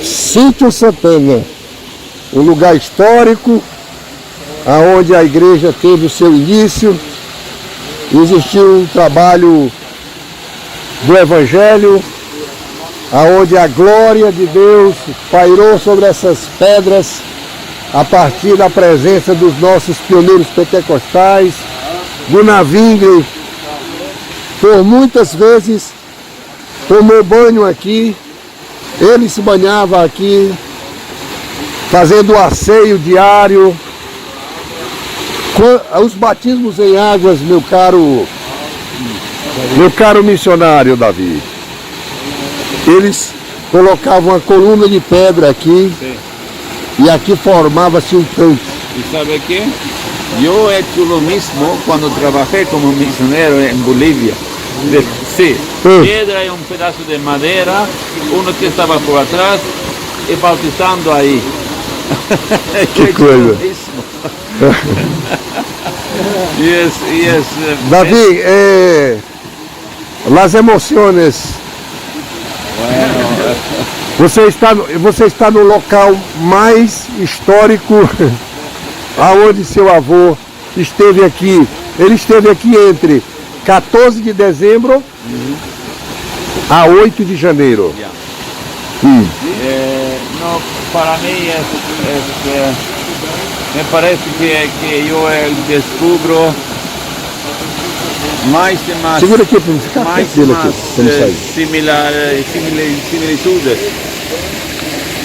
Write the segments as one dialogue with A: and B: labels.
A: Sítio Santana, um lugar histórico, aonde a igreja teve o seu início. Existiu um trabalho do Evangelho, aonde a glória de Deus pairou sobre essas pedras a partir da presença dos nossos pioneiros pentecostais, do Navingle. Por muitas vezes tomou banho aqui, ele se banhava aqui, fazendo o asseio diário. Os batismos em águas, meu caro missionário Davi, eles colocavam uma coluna de pedra aqui. Sim. E aqui formava-se um tanque.
B: E sabe que? Eu he hecho lo mismo quando trabajé como misionero en Bolivia. Sí, piedra y un pedazo de madera, uno que estaba por atrás y bautizando ahí.
A: Que coisa. Davi, las emociones. Você está no local mais histórico, aonde seu avô esteve aqui. Ele esteve aqui entre 14 de dezembro a 8 de janeiro.
B: Yeah. No, para mí me parece que yo descubro mais e mais,
A: segura aqui para ficar
B: similitudes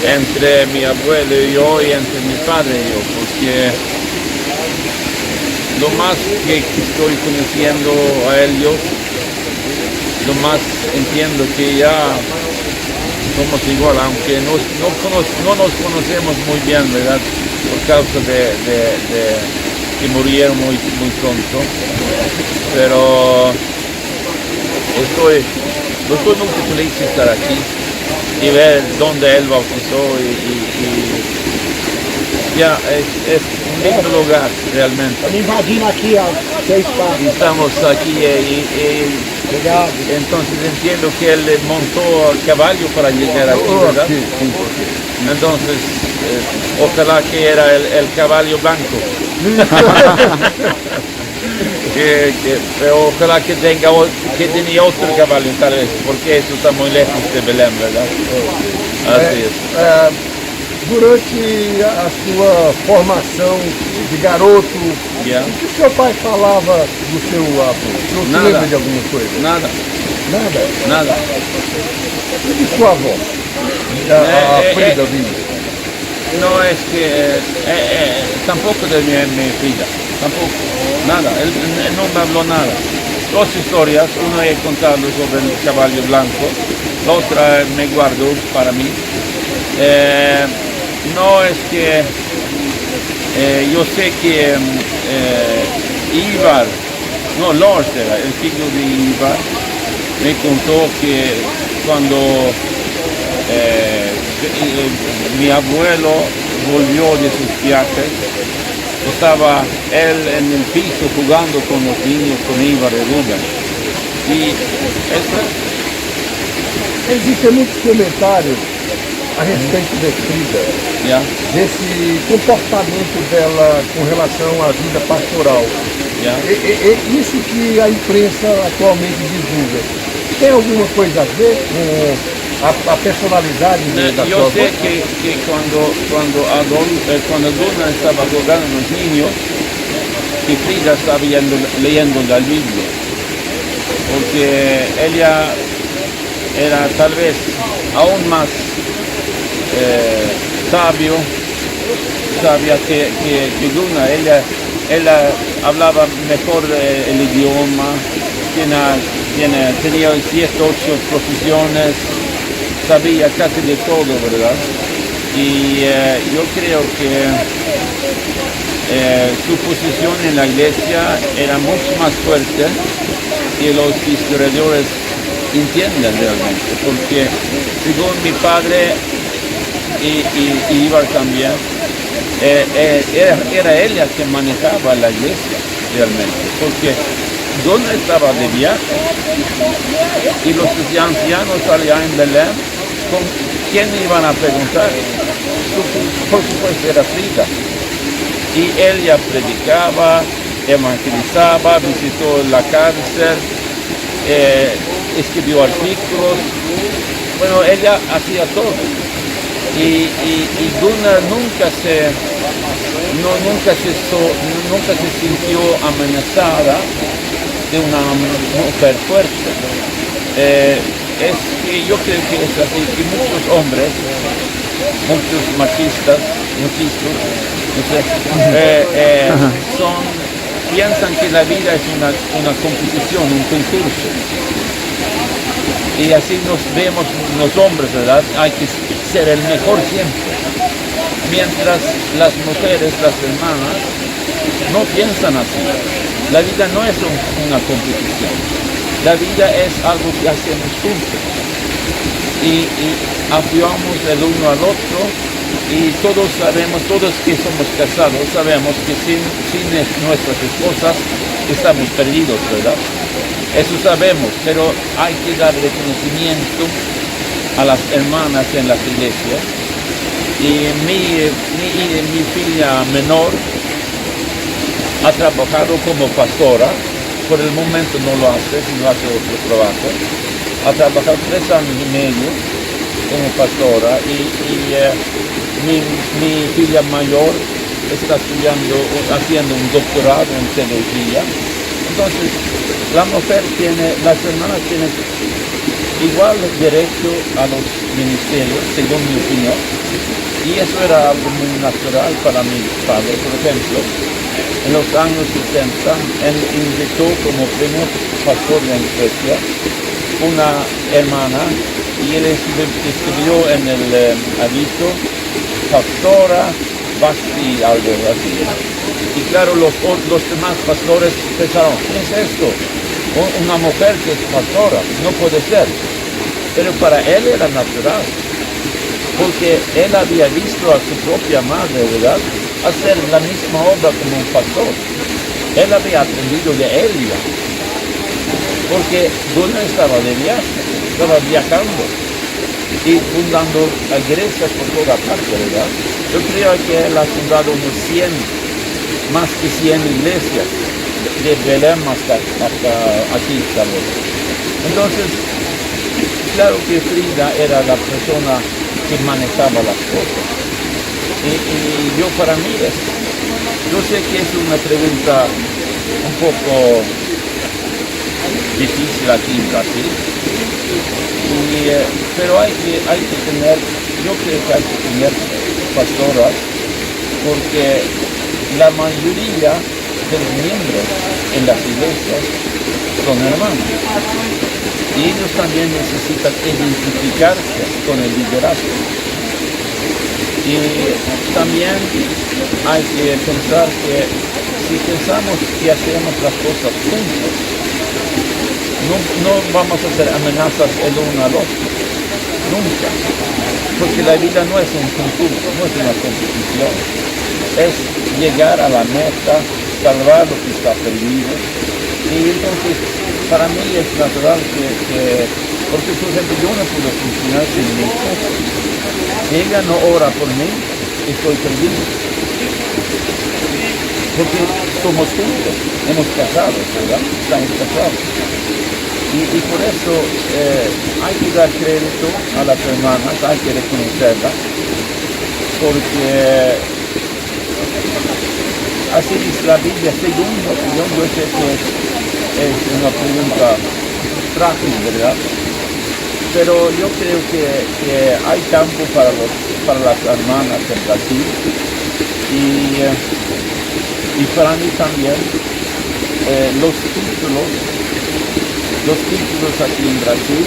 B: entre mi abuelo y yo y entre mi padre y yo, porque lo más que estoy conociendo a ellos, lo más entiendo que ya somos igual, aunque no nos conocemos muy bien, ¿verdad? Por causa de que murieron muy pronto, pero estoy muy feliz de estar aquí y ver dónde él bautizó y ya es un lindo lugar realmente. Estamos aquí y entonces entiendo que él montó a caballo para llegar aquí, ¿verdad? Entonces, ojalá que era el caballo blanco. Pero ojalá que tenía otro caballo tal vez, porque eso está muy lejos de Belém, ¿verdad? Así es.
A: Durante a sua formação de garoto, o que o seu pai falava do seu avô? O senhor se lembra de alguma coisa?
B: Nada.
A: Nada?
B: Nada.
A: E de sua avó? A Frida Vinha?
B: No, es que tampoco de mi vida, tampoco, nada, él no me habló nada. Dos historias, una he contado sobre el caballo blanco, la otra me guardo para mí. No es que yo sé que Ivar, no, Lars era el hijo de Ivar, me contó que cuando mi abuelo volvió de sus viajes, estaba él en el piso jugando con los niños, con Ivar y Rubén. Y eso...
A: Existem muitos comentários a respeito de Frida, desse comportamento dela com relação à vida pastoral. Isso que a imprensa atualmente divulga, tem alguma coisa a ver com a personalidade da sua avó?
B: Yo sé que cuando Duna estaba jugando con los niños, que Frida estaba leyendo la Biblia, porque ella era tal vez aún más sabia que Duna. Ella hablaba mejor el idioma, tenía 7, 8 profesiones, sabía casi de todo, ¿verdad? Y yo creo que su posición en la iglesia era mucho más fuerte que los historiadores entienden realmente, porque según mi padre y Ivar también, era ella que manejaba la iglesia realmente, porque Duna estaba de viaje y los ancianos allá en Belém ¿quién iban a preguntar? Por supuesto era Frida. Y ella predicaba, evangelizaba, visitó la cárcel, escribió artículos. Bueno, ella hacía todo. Y Gunnar nunca se sintió amenazada de una mujer fuerte. Es que yo creo que es así, que muchos hombres, muchos machistas, no sé, piensan que la vida es una competición, un concurso. Y así nos vemos los hombres, ¿verdad? Hay que ser el mejor siempre. Mientras las mujeres, las hermanas, no piensan así. La vida no es una competición. La vida es algo que hacemos juntos. Y apoyamos el uno al otro. Y todos sabemos, todos que somos casados, sabemos que sin nuestras esposas estamos perdidos, ¿verdad? Eso sabemos, pero hay que dar reconocimiento a las hermanas en las iglesias. Y mi filla menor ha trabajado como pastora, por el momento no lo hace, sino hace otro trabajo. Ha trabajado 3 años y medio como pastora y mi filla mayor está haciendo un doctorado en teología. Entonces, las hermanas tienen igual derecho a los ministerios, según mi opinión, y eso era algo muy natural para mi padre. Por ejemplo, en los años 70, él invitó como primer pastor de Suecia una hermana, y él escribió en el aviso, pastora Basti, algo así. Y claro, los demás pastores pensaron, ¿qué es esto? Una mujer que es pastora, no puede ser. Pero para él era natural, porque él había visto a su propia madre, ¿verdad?, hacer la misma obra como un pastor. Él había aprendido de ella, porque Gunnar estaba de viaje, estaba viajando y fundando iglesias por toda parte, ¿verdad? Yo creo que él ha fundado más que 100 iglesias, de Belém hasta aquí estamos. Entonces, claro que Frida era la persona que manejaba las cosas. Y yo, para mí, yo sé que es una pregunta un poco difícil aquí en Brasil, pero hay que tener, yo creo que hay que tener pastoras, porque la mayoría de los miembros en las iglesias son hermanos, y ellos también necesitan identificarse con el liderazgo. Y también hay que pensar que si pensamos que hacemos las cosas juntos, no vamos a hacer amenazas el uno al otro, nunca, porque la vida no es un concurso, no es una competición, es llegar a la meta, salvar lo que está perdido. Y entonces, para mí es natural porque por ejemplo yo no puedo funcionar sin mi esposa. Si ella no ora por mí, estoy perdido. Porque somos juntos, hemos casado, ¿verdad? Estamos casados. Y por eso hay que dar crédito a las hermanas, hay que reconocerlas, porque así dice la Biblia. Segundo, yo sé que es una pregunta frágil, ¿verdad? Pero yo creo que hay campo para las hermanas en Brasil, y para mí también los títulos aquí en Brasil,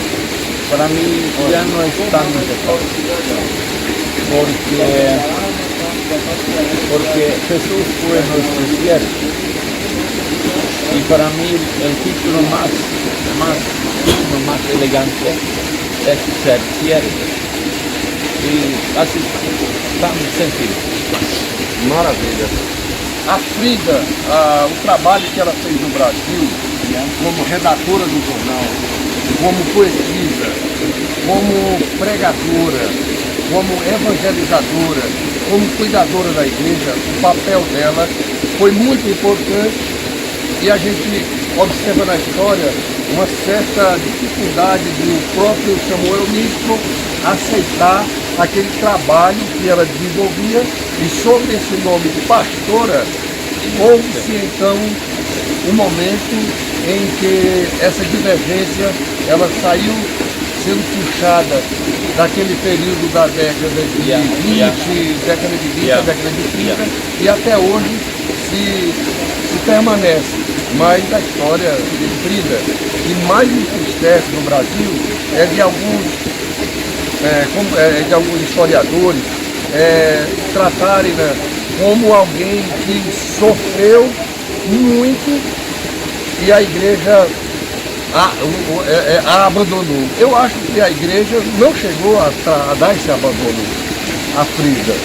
B: para mí ya no es tan importante, porque Jesús fue nuestro siervo, y para mí el título más elegante es ser siervo, e assim, tan sencillo.
A: Maravilha. A Frida, o trabalho que ela fez no Brasil, como redatora do jornal, como poetisa, como pregadora, como evangelizadora, como cuidadora da igreja, o papel dela foi muito importante e a gente observa na história uma certa dificuldade do próprio Samuel mesmo aceitar aquele trabalho que ela desenvolvia e sobre esse nome de pastora, houve-se então um momento em que essa divergência ela saiu sendo puxada daquele período da década de 20, década de 20, década de 30 e até hoje se permanece. Mas a história de Frida, que mais entristece no Brasil, é de alguns historiadores tratarem, né, como alguém que sofreu muito e a igreja a abandonou. Eu acho que a igreja não chegou a dar esse abandono à Frida.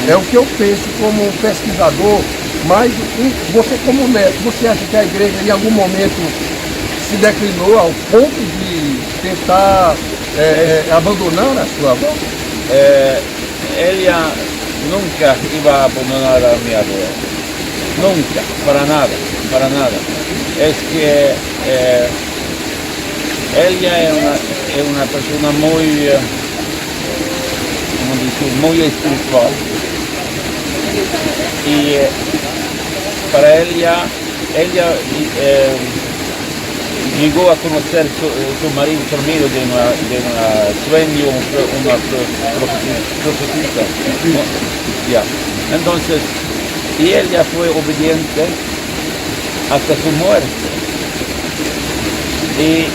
A: É o que eu penso como pesquisador, mas você como neto, você acha que a igreja em algum momento se declinou ao ponto de tentar abandonar a sua avó?
B: Ella nunca iba a abandonar a mi abuela. Nunca, para nada, para nada. Es que ella es una persona muy, como decir, muy espiritual. Y para ella llegó a conocer su marido por medio de un sueño, una profetisa. Ya. Entonces, y ella fue obediente hasta su muerte. Y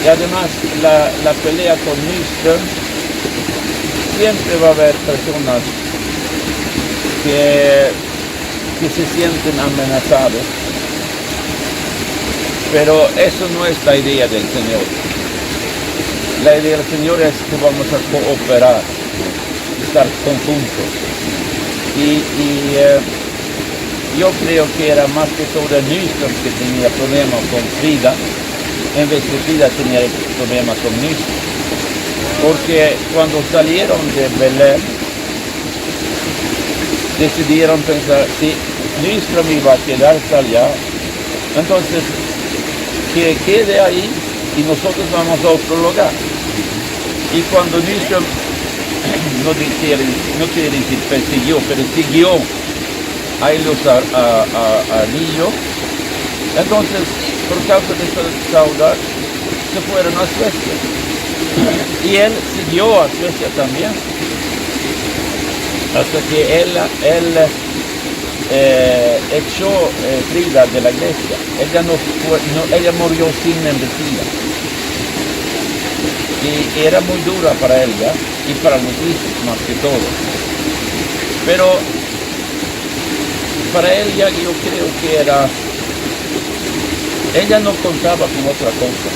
B: además la pelea con Nystrom, siempre va a haber personas que se sienten amenazados, pero eso no es la idea del Señor. La idea del Señor es que vamos a cooperar, estar conjuntos. Y yo creo que era más que todo Nystrom que tenía problemas con Frida, en vez de Frida tenía problemas con Nystrom. Porque cuando salieron de Belén, decidieron pensar, si Nystrom iba a quedarse allá, entonces que quede ahí y nosotros vamos a otro lugar. Y cuando Nystrom, no quiere decir persiguió, pero siguió a ellos a Río, entonces por causa de esa saudade se fueron a Suecia. Y él siguió a Suecia también, hasta que él echó Frida de la iglesia. Ella murió sin membresía. Y era muy dura para ella y para los hijos más que todo. Pero para ella yo creo que ella no contaba con otra cosa.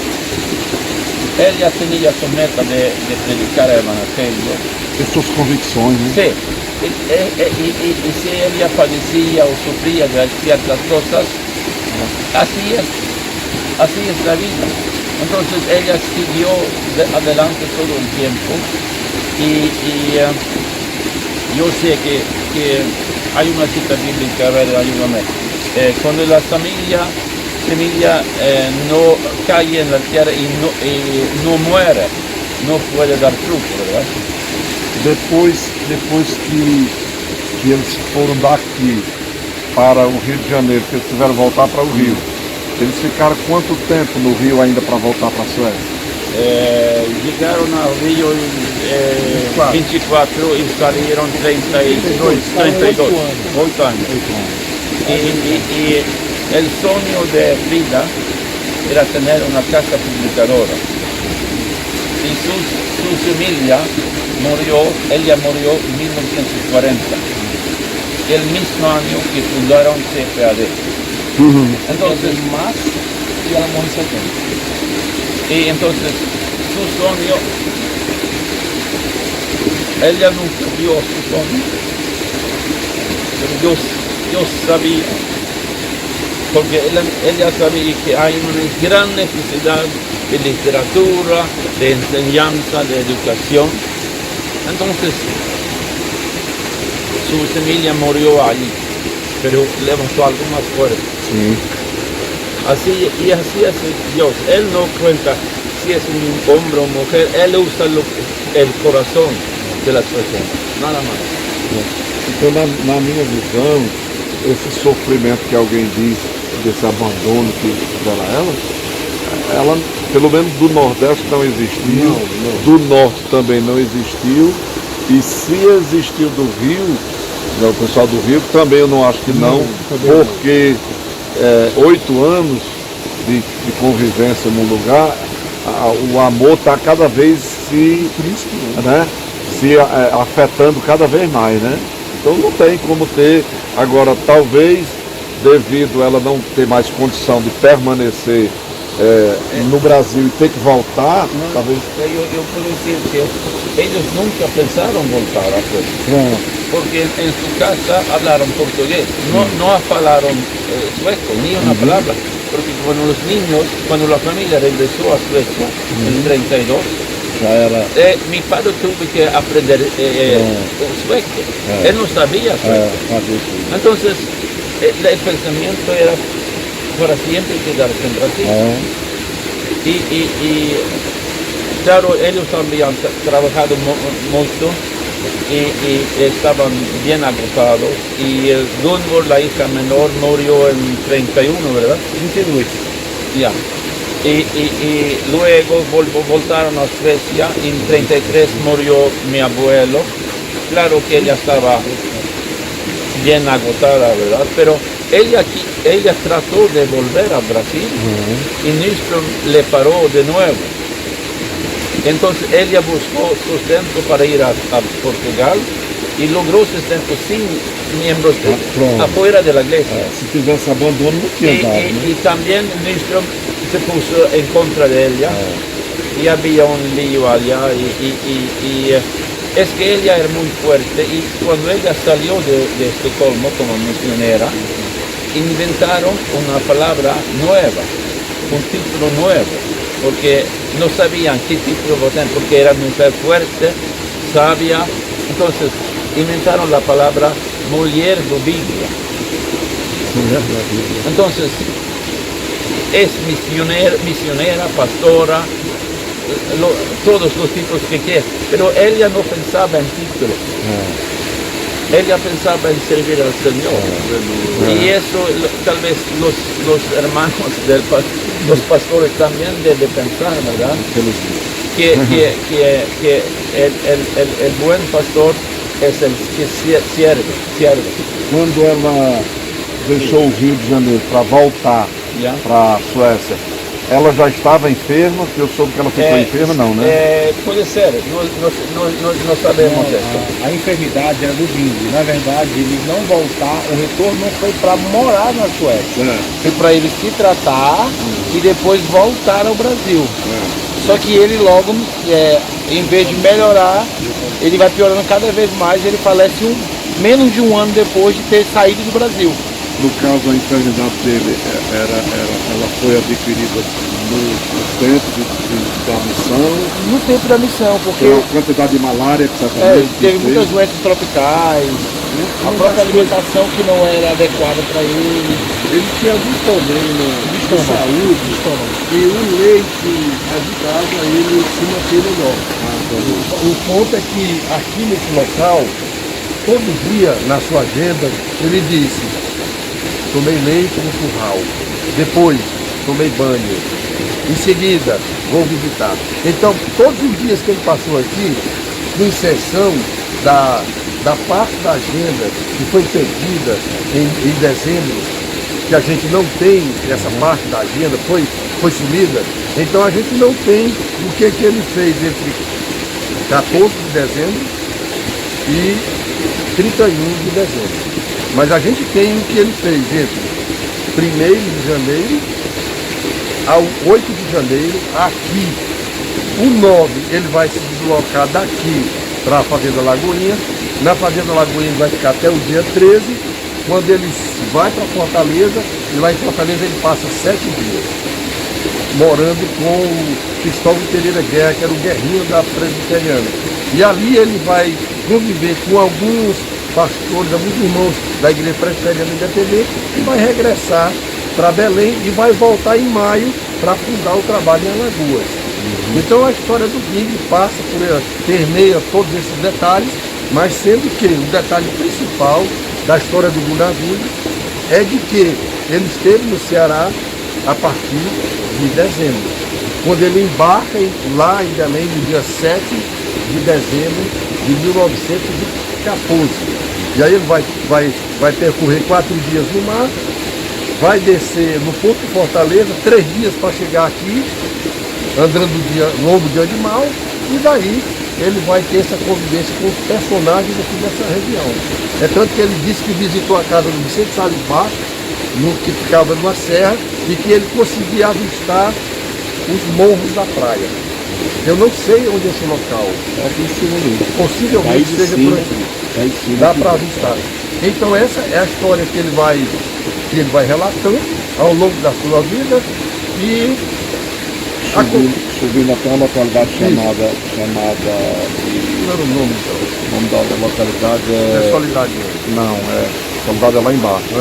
B: Ella tenía su meta de predicar el evangelio.
C: De sus convicciones, ¿no?
B: Sí. Y si ella padecía o sufría de ciertas cosas, así es la vida. Entonces ella siguió adelante todo el tiempo y yo sé que hay una cita bíblica, a ver, ayúdame. Cuando la semilla no cae en la tierra y no muere, no puede dar fruto, ¿verdad?
C: Depois que eles foram daqui para o Rio de Janeiro, que eles quiseram voltar para o Rio, eles ficaram quanto tempo no Rio ainda para voltar para a Suécia?
B: Llegaron al Río 24 y salieron 32, 8 años. Y el sueño de Frida era tener una casa publicadora. Y su familia ella murió en 1940, el mismo año que fundaron CFAD. Entonces,
D: más y a la mujer 70.
B: y entonces su sueño, ella nunca vio su sueño, pero yo sabía, porque ella sabía que hay una gran necesidad de literatura, de enseñanza, de educación. Entonces, su familia murió allí, pero levantó algo más fuerte.
C: Sim.
B: Así es Dios. Él no cuenta si es un hombre o mujer, Él usa el corazón de las personas, nada más.
C: Então, na minha visão, esse sofrimento que alguém diz, desse abandono que fizeram a ela, pelo menos do Nordeste não existiu, do Norte também não existiu, e se existiu do Rio, né, o pessoal do Rio, também eu não acho que não, porque 8 anos de convivência num lugar, o amor está cada vez se afetando cada vez mais, né? Então não tem como ter. Agora, talvez, devido a ela não ter mais condição de permanecer no Brasil e ter que voltar, talvez...
B: Eu puedo decir que ellos nunca pensaron voltar a Suecia, porque en su casa hablaron portugués, no hablaron sueco, ni una palabra, porque cuando la familia regresó a Suecia en 32, mi padre tuvo que aprender sueco, él no sabía sueco. Entonces, el pensamiento era para siempre quedarse en Brasil. Y claro, ellos habían trabajado mucho y estaban bien agotados. Y el Gunvor, la hija menor, murió en 31, ¿verdad?
A: 22.
B: Ya. Y luego voltaron a Suecia. En 33 murió mi abuelo. Claro que ella estaba bien agotada, ¿verdad? Pero ella trató de volver a Brasil y Nyström le paró de nuevo. Entonces ella buscó sustento para ir a Portugal y logró sustento sin miembros afuera de la iglesia.
C: Se tivesse abandono, não tinha dado, né?
B: Y también Nyström se puso en contra de ella y había un lío allá y es que ella era muy fuerte y cuando ella salió de Estocolmo como misionera, inventaron una palabra nueva, un título nuevo, porque no sabían qué título votar, porque era una mujer fuerte, sabia. Entonces inventaron la palabra Mujer de Biblia. Entonces es misionera, pastora, todos los títulos que quiera, pero ella no pensaba en títulos. Ella pensaba en servir al Señor. Y eso tal vez los hermanos los pastores también deben pensar, ¿verdad? Que el buen pastor es el que sirve.
C: Quando ela deixou o Rio de Janeiro para voltar para a Suécia, ela já estava enferma, que eu soube que ela ficou enferma, não, né?
B: Pode ser, não sabemos isso.
D: A enfermidade era do Rio. Na verdade, eles não voltar, o retorno não foi para morar na Suécia. Foi para ele se tratar e depois voltar ao Brasil. Só que ele logo, em vez de melhorar, ele vai piorando cada vez mais. Ele falece menos de um ano depois de ter saído do Brasil.
C: No caso, a enfermidade dele, ela foi adquirida no tempo da missão.
D: No tempo da missão, porque...
C: Pela quantidade de malária que certamente
D: teve muitas doenças tropicais, a própria alimentação que não era adequada para ele.
A: Ele tinha algum problema de saúde e o leite agitava ele se manter melhor. O ponto é que aqui nesse local, todo dia na sua agenda, ele disse: tomei leite no curral, depois tomei banho, em seguida vou visitar. Então, todos os dias que ele passou aqui, com exceção da parte da agenda que foi perdida em dezembro, que a gente não tem essa parte da agenda, foi sumida, então a gente não tem o que ele fez entre 14 de dezembro e 31 de dezembro. Mas a gente tem o que ele fez entre 1º de janeiro ao 8 de janeiro, aqui. O 9 ele vai se deslocar daqui para a Fazenda Lagoinha. Na Fazenda Lagoinha ele vai ficar até o dia 13, quando ele vai para Fortaleza, e lá em Fortaleza ele passa 7 dias. morando com o Cristóvão Pereira Guerra, que era o guerrinho da presbiteriana. E ali ele vai conviver com alguns pastores, alguns irmãos da Igreja Presbiteriana Independente, e vai regressar para Belém e vai voltar em maio para fundar o trabalho em Alagoas. Então a história do Bing passa por, permeia todos esses detalhes, mas sendo que o detalhe principal da história do Gunaville é de que ele esteve no Ceará a partir de dezembro, quando ele embarca lá em Belém no dia 7 de dezembro de 1914. E aí ele vai percorrer 4 dias no mar, vai descer no Porto de Fortaleza, 3 dias para chegar aqui, andando longo de animal, e daí ele vai ter essa convivência com os personagens aqui dessa região. É tanto que ele disse que visitou a casa do Vicente Salles Baixo, que ficava numa serra, e que ele conseguia avistar os morros da praia. Eu não sei onde é esse local. Possivelmente seja por aqui. Dá para avistar. Então essa é a história que ele vai relatando ao longo da sua vida. E
C: subindo até uma localidade chamada
A: não era o nome, então.
C: O nome da localidade
A: É Solidade.
C: Não, Solidade é lá embaixo.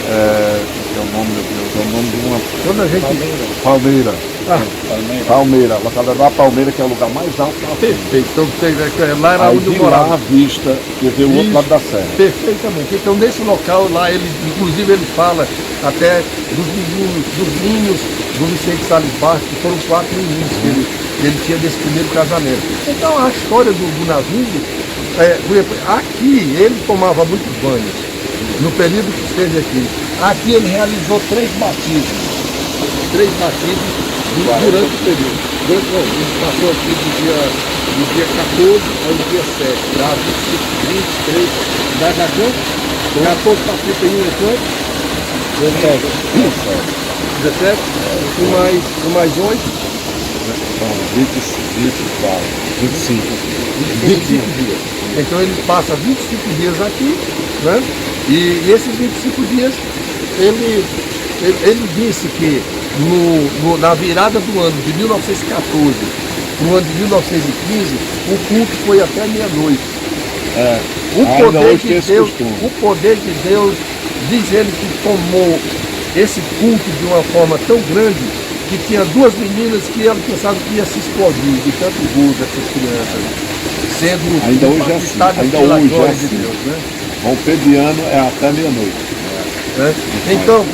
C: É o nome, meu Deus, é o nome de uma...
A: Quando a gente...
C: Palmeira. Palmeira, a localidade da Palmeira, que é o lugar mais alto da Serra.
A: Perfeito, então lá era onde eu
C: de
A: morava.
C: lá a vista, que vê o outro lado da serra.
A: Perfeitamente. Então nesse local lá, inclusive ele fala até dos ninhos do Vicente Salles Baixo, que foram 4 meninos que ele tinha desse primeiro casamento. Então a história do Gunaville, aqui ele tomava muitos banhos. No período que esteve aqui ele realizou 3 batismos. 3 batismos durante o período. Ele passou aqui do dia 14 ao dia 7, dá 25, 23, dá já quanto? 14 para 31 é quanto? 17? E mais 8?
C: São
A: 25 dias. Então ele passa 25 dias aqui, né? E esses 25 dias ele disse que na virada do ano de 1914 para o ano de 1915, o culto foi até meia-noite. O poder de Deus, diz ele que tomou esse culto de uma forma tão grande que tinha 2 meninas que ela pensava que ia se explodir de tanto gozo dessas crianças, sendo
C: ainda hoje é assim, ainda hoje é assim.
A: De Deus, né?
C: Rompediano é até meia-noite.
A: Então,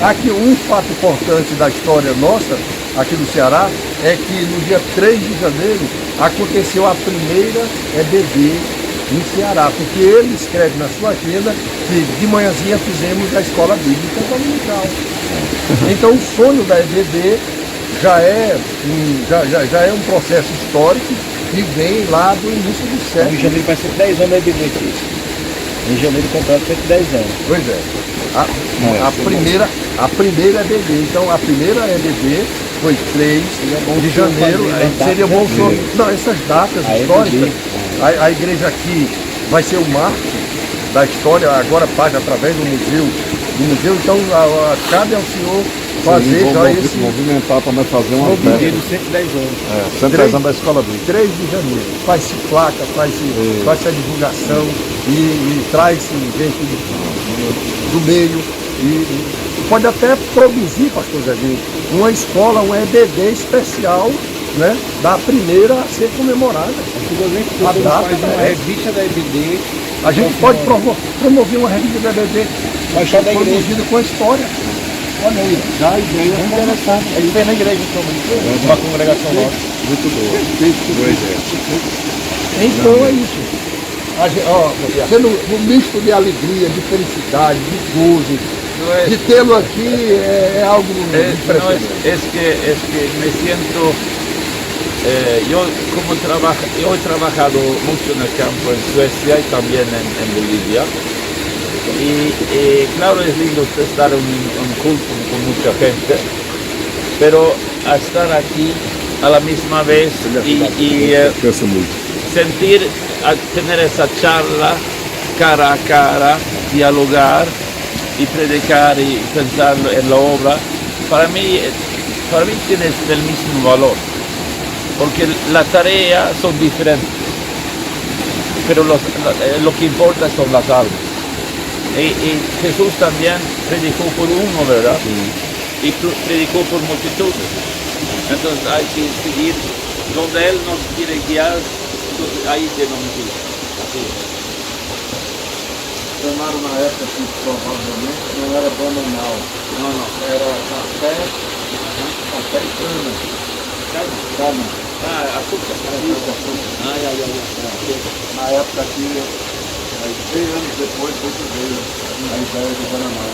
A: aqui um fato importante da história nossa, aqui do Ceará, é que no dia 3 de janeiro aconteceu a primeira EBD no Ceará, porque ele escreve na sua agenda que de manhãzinha fizemos a escola bíblica dominical. Então o sonho da EBD já é um processo histórico que vem lá do início do século.
D: Em janeiro vai ser 10 anos da EBD aqui. Em janeiro completo vai ter 10 anos.
A: Pois é. A primeira EBD. Então a primeira EBD foi 3 de janeiro. Seria bom o senhor. Não, essas datas históricas. A igreja aqui vai ser o marco da história, agora paga através do museu. Então cabe ao senhor fazer já esse...
C: movimentar para nós fazer uma
A: festa.
D: De 110 anos.
C: 110 anos da escola bíblica.
A: 3 de janeiro. Faz-se placa, faz-se a divulgação e traz-se gente do meio. E pode até produzir, pastor Zezinho, uma escola, uma EBD especial, né, da primeira a ser comemorada.
D: A data faz uma revista da EBD.
A: A gente pode promover uma revista da EBD produzida com a história. Olha aí, já a ideia é interessante.
D: Ele vem na igreja também, uma congregação nossa.
C: Muito boa.
A: Então é isso. Sendo um misto de alegria, de felicidade, de gozo, de tê-lo aqui é algo impressionante.
B: Es que me siento, yo he trabajado mucho en el campo en Suecia y también en Bolivia. Y claro, es lindo usted estar en un culto con mucha gente, pero a estar aquí a la misma vez y sentir, tener esa charla cara a cara, dialogar y predicar y pensar en la obra, para mí tiene el mismo valor, porque las tareas son diferentes, pero lo que importa son las almas. Y Jesús también predicó por uno, ¿verdad? Sí. Y predicó por multitudes. Entonces hay que seguir donde Él nos quiere guiar, ahí debemos ir. Así es.
C: Chamaram na época que provavelmente não era bananal.
B: Não.
C: Era café e cana. Cana.
B: Açúcar.
C: Na época que, 3 anos depois, foi que veio a ideia do bananal.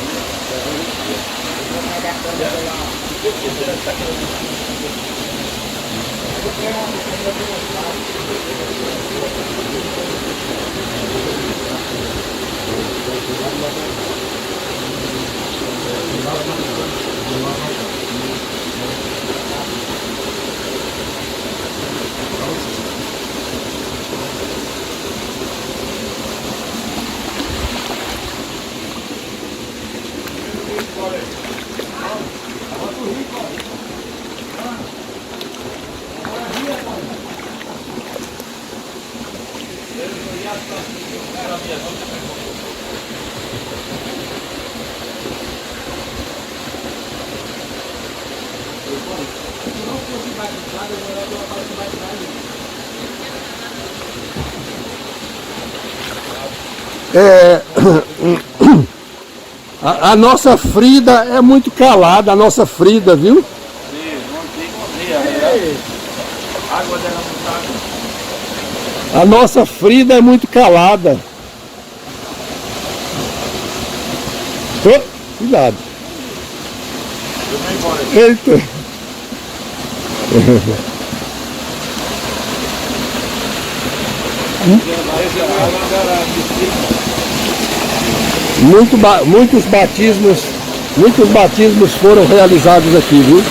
A: A nossa Frida é muito calada, a nossa Frida, viu? A nossa Frida é muito calada. Cuidado. Eita. Muitos batismos foram realizados aqui, viu?